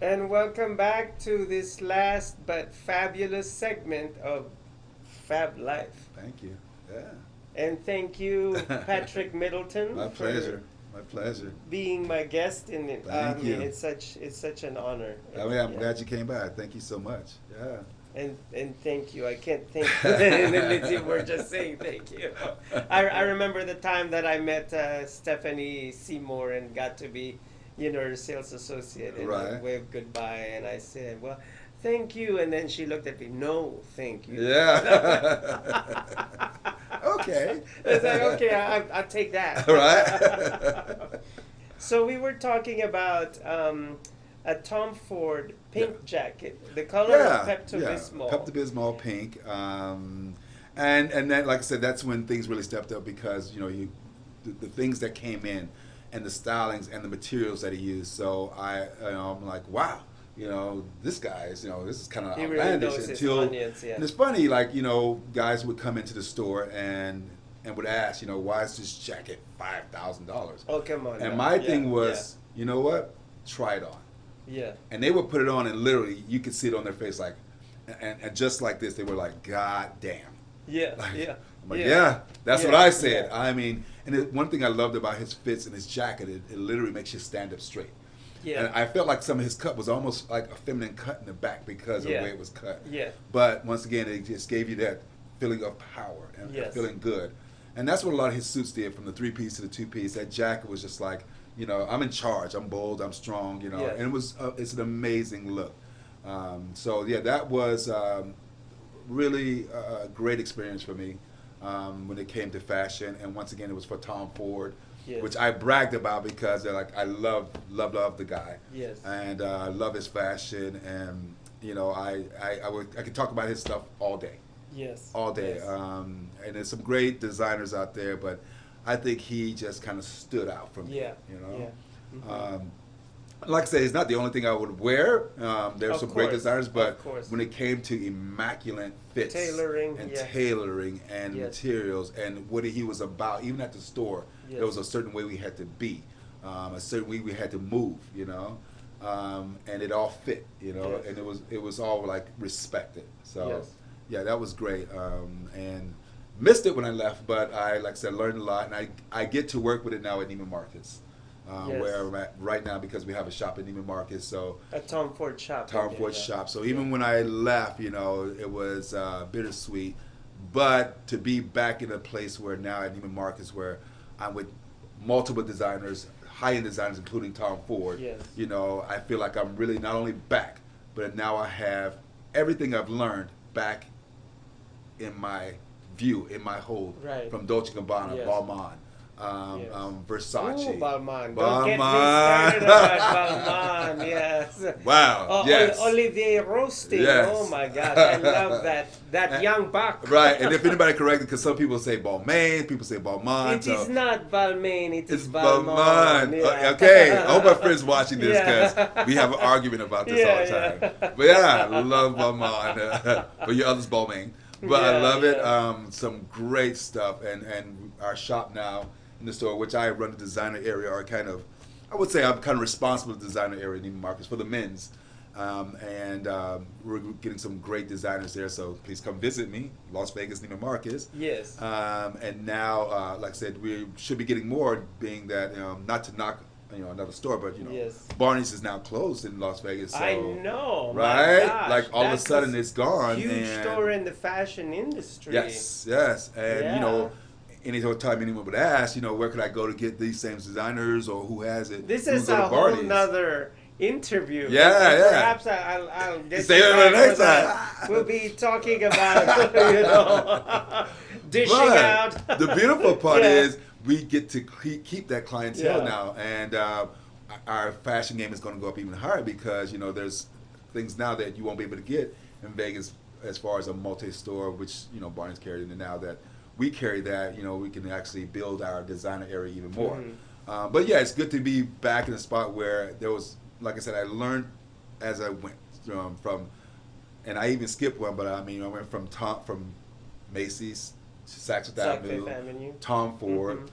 And welcome back to this last but fabulous segment of Fab Life. Thank you. Yeah. And thank you, Patrick Middleton. My for pleasure. My pleasure. being my guest in it. Thank you. It's such an honor. I mean, I'm glad you came by. Thank you so much. Yeah. And thank you. I can't thank you. And Lindsay, we're just saying thank you. I remember the time that I met Stephanie Seymour and got to be, her sales associate, and I Right. waved goodbye, and I said, well, thank you. And then she looked at me, no, thank you. Yeah. Okay. It's like, okay, I'll take that. Right. So we were talking about a Tom Ford pink jacket, the color of Pepto-Bismol. Pepto-Bismol pink. And then, like I said, that's when things really stepped up because, the things that came in and the stylings and the materials that he used. So I'm like, wow, this guy is, this is kind of He really outlandish. knows his onions, yeah. And it's funny, like, guys would come into the store and would ask, why is this jacket $5,000? Oh, come on. And now. my Yeah, thing was, you know what? Try it on. Yeah. And they would put it on, and literally, you could see it on their face, like, and just like this, they were like, God damn. Yeah, Like, yeah. I'm like, yeah, that's what I said. Yeah. I mean, and one thing I loved about his fits and his jacket, it literally makes you stand up straight. Yeah. And I felt like some of his cut was almost like a feminine cut in the back because of the way it was cut. Yeah. But once again, it just gave you that feeling of power and feeling good. And that's what a lot of his suits did, from the 3-piece to the 2-piece. That jacket was just like, you know, I'm in charge, I'm bold, I'm strong, you know. And it was it's an amazing look. So yeah, that was really a great experience for me when it came to fashion. And once again, it was for Tom Ford, which I bragged about because like I love the guy. Yes. And I love his fashion, and you know, I could talk about his stuff all day. Yes. All day. Yes. And there's some great designers out there, but I think he just kind of stood out for me. Yeah. You know. Yeah. Mm-hmm. Like I say, it's not the only thing I would wear. There's some great designers, but when it came to immaculate fits, tailoring and materials, and what he was about, even at the store, there was a certain way we had to be, a certain way we had to move, you know, and it all fit, you know, and it was all like respected. So yeah, that was great, and missed it when I left, but like I said, learned a lot, and I get to work with it now at Neiman Marcus. Where I'm at right now, because we have a shop in Neiman Marcus. So a Tom Ford shop. Tom Ford shop. So even when I left, you know, it was bittersweet. But to be back in a place where now at Neiman Marcus, where I'm with multiple designers, high-end designers, including Tom Ford, you know, I feel like I'm really not only back, but now I have everything I've learned back in my view, in my hold, from Dolce & Gabbana, Balmain. Versace. Ooh, Balmain. Don't get me started about Balmain. Yes. Wow. Yes. Olivier Roasting. Yes. Oh my gosh, I love that young buck. Right. And if anybody corrected, because some people say Balmain, people say Balmain. It is not Balmain. It's Balmain. Yeah. Okay. I hope my friends watching this, because we have an argument about this all the time. But yeah, I love Balmain. But your others Balmain. But I love it. Some great stuff, and our shop now in the store, which I run the designer area, are kind of, I would say I'm kind of responsible for the designer area in Neiman Marcus for the men's. And we're getting some great designers there, so please come visit me, Las Vegas, Neiman Marcus. Yes. And now, like I said, we should be getting more, being that, not to knock, you know, another store, but you know, Barney's is now closed in Las Vegas. So, I know, right? My gosh, like all of a sudden it's gone. Huge store in the fashion industry. Yes, and you know, anytime anyone would ask, you know, where could I go to get these same designers, or who has it? This is a whole nother interview. Perhaps I'll get stay on the next time. We'll be talking about, you know, dishing out. The beautiful part is we get to keep that clientele now, and our fashion game is going to go up even higher, because, you know, there's things now that you won't be able to get in Vegas as far as a multi-store, which, you know, Barney's carried in, and now that we carry that, you know, we can actually build our designer area even more. Mm-hmm. But yeah, it's good to be back in a spot where there was, like I said, I learned as I went from, and I even skipped one, but I mean, I went from Macy's, Saks Fifth Avenue, Tom Ford,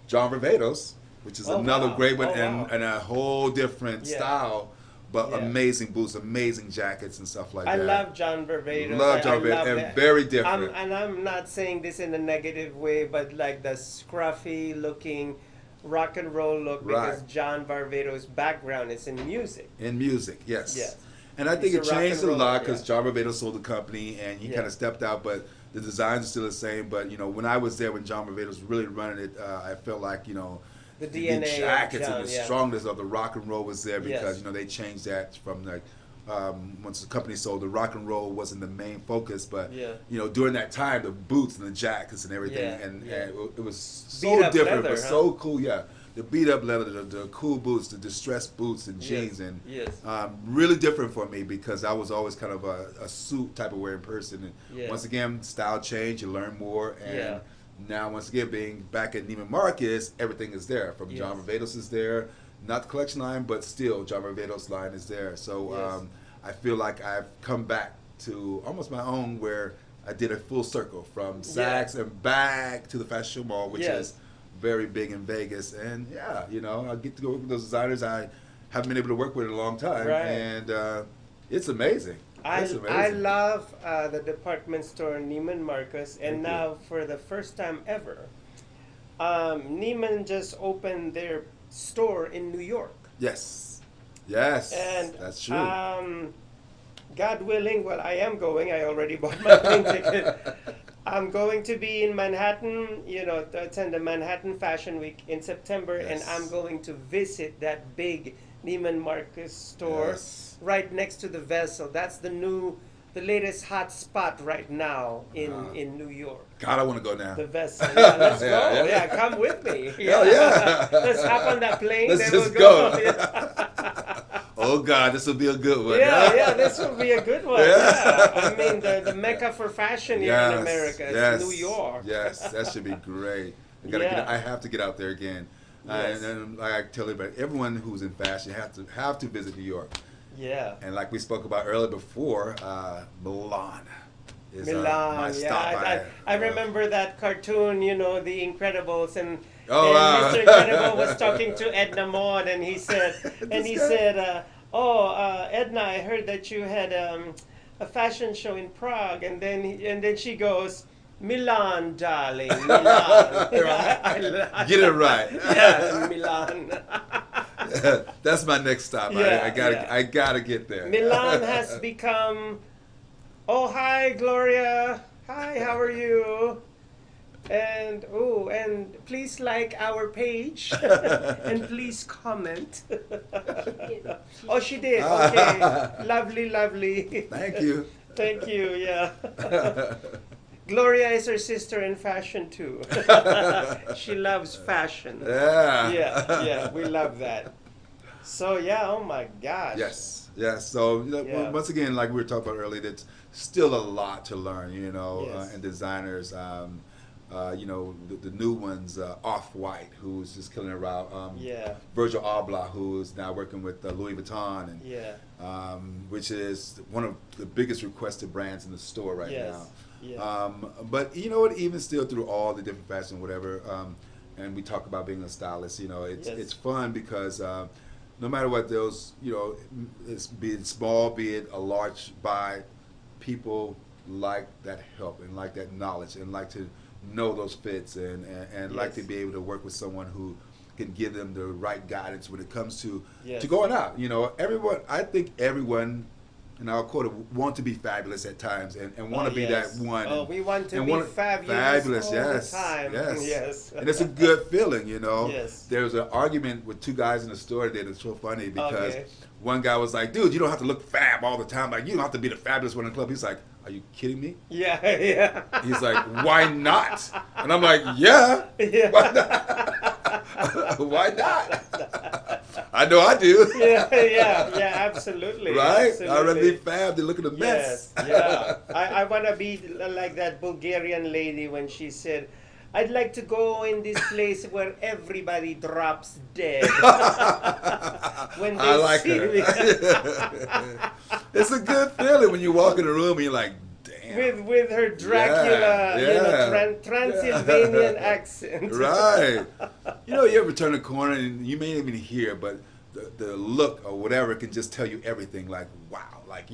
John Varvatos, which is another great one, and a whole different style. But amazing boots, amazing jackets and stuff like that. I love John Varvatos. Love John Varvatos, and very different. And I'm not saying this in a negative way, but like the scruffy looking rock and roll look, because John Varvatos' background is in music. In music, yes. And I think it changed a lot, because John Varvatos sold the company and he kind of stepped out, but the designs are still the same. But, you know, when I was there, when John Varvatos was really running it, I felt like, you know, the DNA jackets and the strongness of the rock and roll was there, because you know, they changed that from like once the company sold, the rock and roll wasn't the main focus, but you know, during that time, the boots and the jackets and everything, and it was so different, but so cool. The beat up leather, the cool boots, the distressed boots and jeans, and really different for me, because I was always kind of a suit type of wearing person. And once again, style change, you learn more, and now, once again, being back at Neiman Marcus, everything is there. From John Varvatos is there, not the collection line, but still John Varvatos line is there. So I feel like I've come back to almost my own, where I did a full circle from Saks and back to the Fashion Mall, which is very big in Vegas. And you know, I get to go work with those designers I haven't been able to work with in a long time, and it's amazing. That's amazing. I love the department store Neiman Marcus, and Thank now for the first time ever, Neiman just opened their store in New York. Yes. Yes. And that's true. God willing, well, I am going. I already bought my plane ticket. I'm going to be in Manhattan, to attend the Manhattan Fashion Week in September, Yes. and I'm going to visit that big Neiman Marcus store right next to the Vessel. That's the latest hot spot right now in New York. God, I want to go now. The Vessel. Yeah, let's Yeah, go. yeah. Yeah, come with me. Hell yeah. Let's hop on that plane. Let's then just we'll go. Yeah. Oh God, this will be a good one. Yeah, this will be a good one. Yeah. I mean, the mecca for fashion here in America is New York. Yes, that should be great. I have to get out there again. Yes. And like I tell everybody, everyone who's in fashion have to visit New York. Yeah. And like we spoke about earlier before, Milan is my yeah. stop. I remember that cartoon, The Incredibles, and wow. Mr. Incredible was talking to Edna Mode, and he said, Edna, I heard that you had a fashion show in Prague, and then she goes, Milan, darling, Milan. Get it right. Yeah, Milan. That's my next stop. Yeah, I gotta get there. Milan has become. Oh, hi, Gloria. Hi, how are you? And please like our page and please comment. Oh, she did. Okay, lovely. Thank you. Thank you. Yeah. Gloria is her sister in fashion too. She loves fashion. Yeah, we love that. So oh my gosh. Yes. So once again, like we were talking about earlier, that's still a lot to learn, and designers. The new ones, Off-White, who's just killing it around. Virgil Abloh, who's now working with Louis Vuitton, and which is one of the biggest requested brands in the store right now. Yeah. But you know what? Even still, through all the different fashion, whatever, and we talk about being a stylist. It's fun because no matter what those, it's be it small, be it a large buy, people like that help and like that knowledge and like to know those fits and like to be able to work with someone who can give them the right guidance when it comes to going out. I think everyone, and I'll quote it, want to be fabulous at times and want to be that one. Oh, we want to be fabulous all the time. Yes. And it's a good feeling, Yes. There was an argument with two guys in the store today that's so funny because one guy was like, dude, you don't have to look fab all the time. Like, you don't have to be the fabulous one in the club. He's like, are you kidding me? Yeah. He's like, why not? And I'm like, yeah. Why not? Why not? I know I do. Yeah, absolutely. Right? Absolutely. I'd rather be fab than look at a mess. Yes, I want to be like that Bulgarian lady when she said, I'd like to go in this place where everybody drops dead. When they I like see her. me. It's a good feeling when you walk in a room and you're like, damn. With her Dracula, Transylvanian accent. Right. You ever turn a corner and you may not even hear, but the look or whatever can just tell you everything. Like, wow. Like,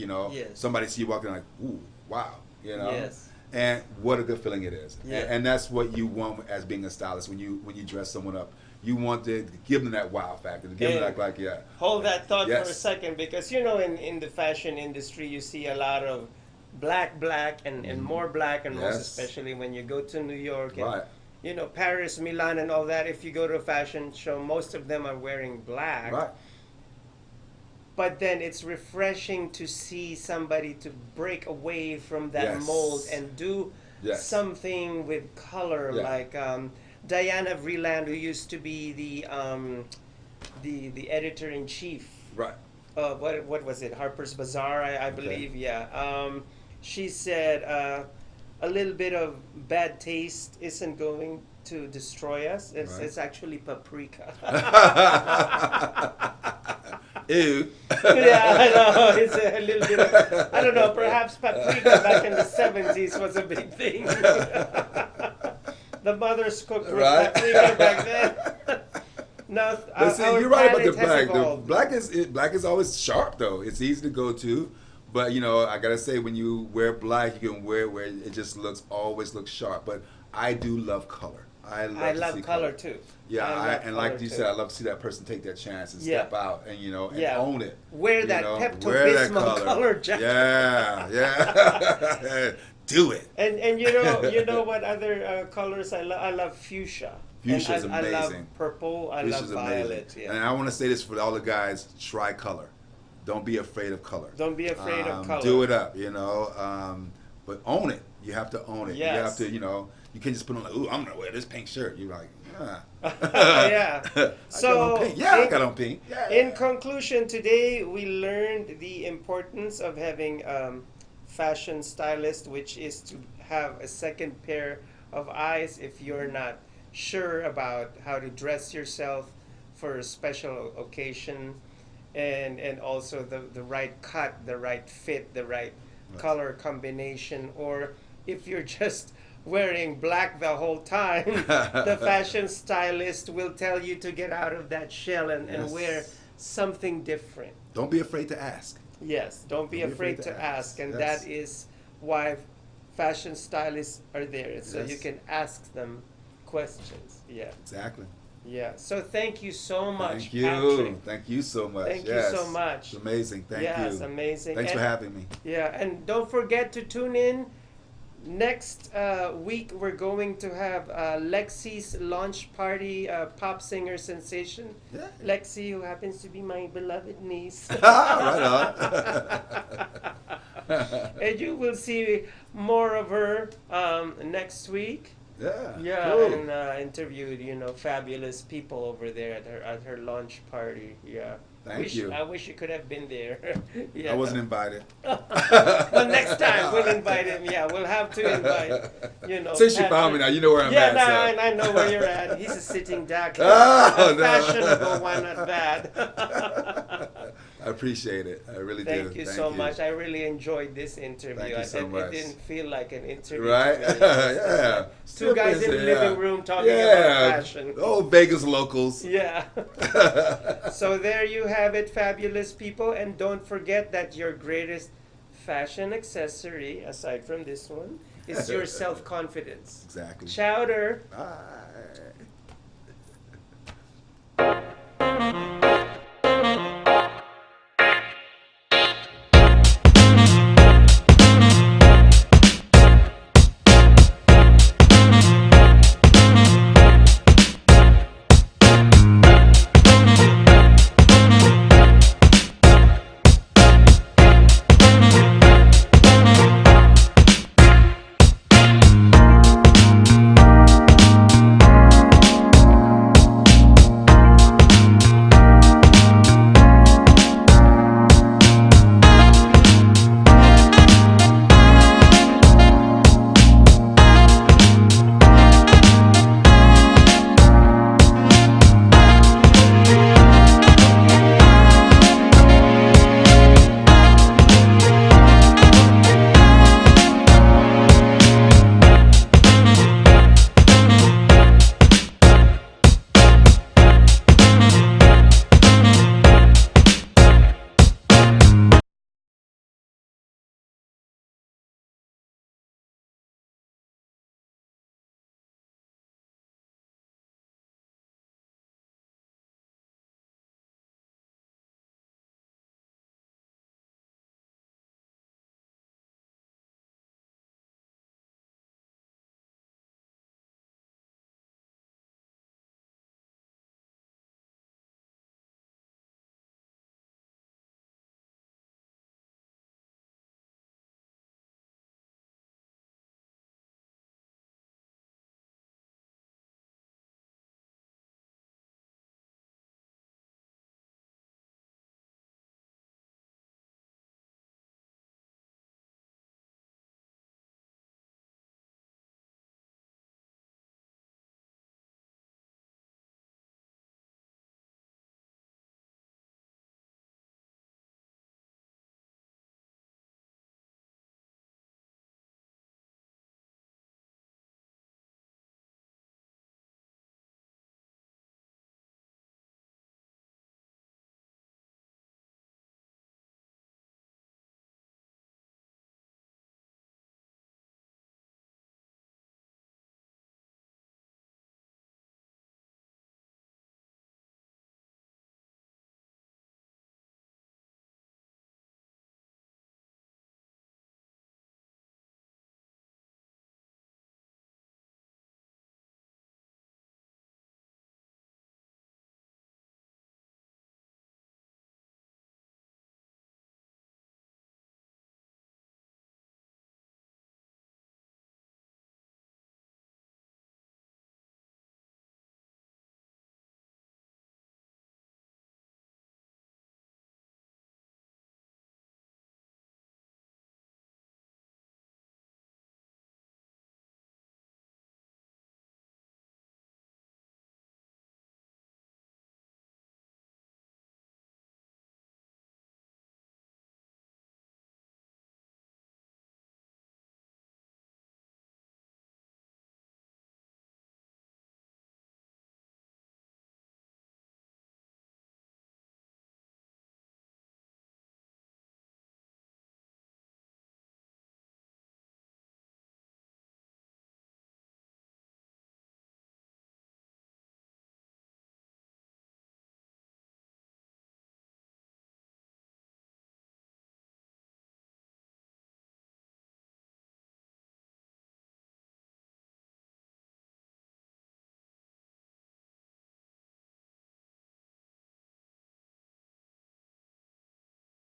somebody see you walking like, ooh, wow. Yes. And what a good feeling it is. Yeah. And that's what you want as being a stylist when you dress someone up. You want to give them that wow factor, to give them like Hold that thought for a second, because in the fashion industry you see a lot of black and more black, and most especially when you go to New York and Paris, Milan and all that. If you go to a fashion show, most of them are wearing black. Right. But then it's refreshing to see somebody to break away from that mold and do something with color, like Diana Vreeland, who used to be the editor in chief. Right. What was it? Harper's Bazaar, I believe. Yeah. She said a little bit of bad taste isn't going to destroy us. It's actually paprika. Ew. Yeah, I know. It's a little bit of, I don't know, perhaps paprika back in the 70s was a big thing. The mothers cooked with paprika back then. No, you're right about the black. The black is always sharp though. It's easy to go to, But you know, I gotta say, when you wear black, you can wear it where it just always looks sharp. But I do love color. I love color too. Yeah, and like you too. said, I love to see that person take that chance and step out and and own it. Wear that Pepto-Bismol color jacket. Yeah. Do it. And you know what other colors I love? I love fuchsia. Fuchsia is amazing. I love purple. I love violet. Yeah. And I want to say this for all the guys: try color. Don't be afraid of color. Don't be afraid of color. Do it up, but own it. You have to own it. Yes. You have to, you can't just put on like, ooh, I'm gonna wear this pink shirt. You're like, yeah. So I got on pink. Yeah. In conclusion, today we learned the importance of having fashion stylist, which is to have a second pair of eyes if you're not sure about how to dress yourself for a special occasion. And also the right cut, the right fit, the right color combination, or if you're just wearing black the whole time, the fashion stylist will tell you to get out of that shell and wear something different. Don't be afraid to ask. Yes, don't be afraid to ask. And that is why fashion stylists are there, so you can ask them questions. Yeah. Exactly. Yeah. So thank you so much, Thank you. Patrick. Thank you so much. Thank you so much. It's amazing. Thank you. Yes, amazing. Thanks for having me. Yeah, and don't forget to tune in. Next week, we're going to have Lexi's launch party, pop singer sensation. Yeah. Lexi, who happens to be my beloved niece. Right on. And you will see more of her next week. Yeah. Yeah, cool. and interviewed fabulous people over there at her launch party. Yeah. Thank you. I wish you could have been there. Yeah. I wasn't invited. Well, next time we'll invite him. Yeah, we'll have to invite. Since you found me now, you know where I'm at. Yeah, I know where you're at. He's a sitting duck. Oh, fashionable one at that. I appreciate it. I really do. Thank you so much. I really enjoyed this interview. Thank you so much. It didn't feel like an interview. Right? Yeah. Two guys in the living room talking about fashion. Oh, Vegas locals. Yeah. So there you have it, fabulous people. And don't forget that your greatest fashion accessory, aside from this one, is your self-confidence. Exactly. Chowder. Bye.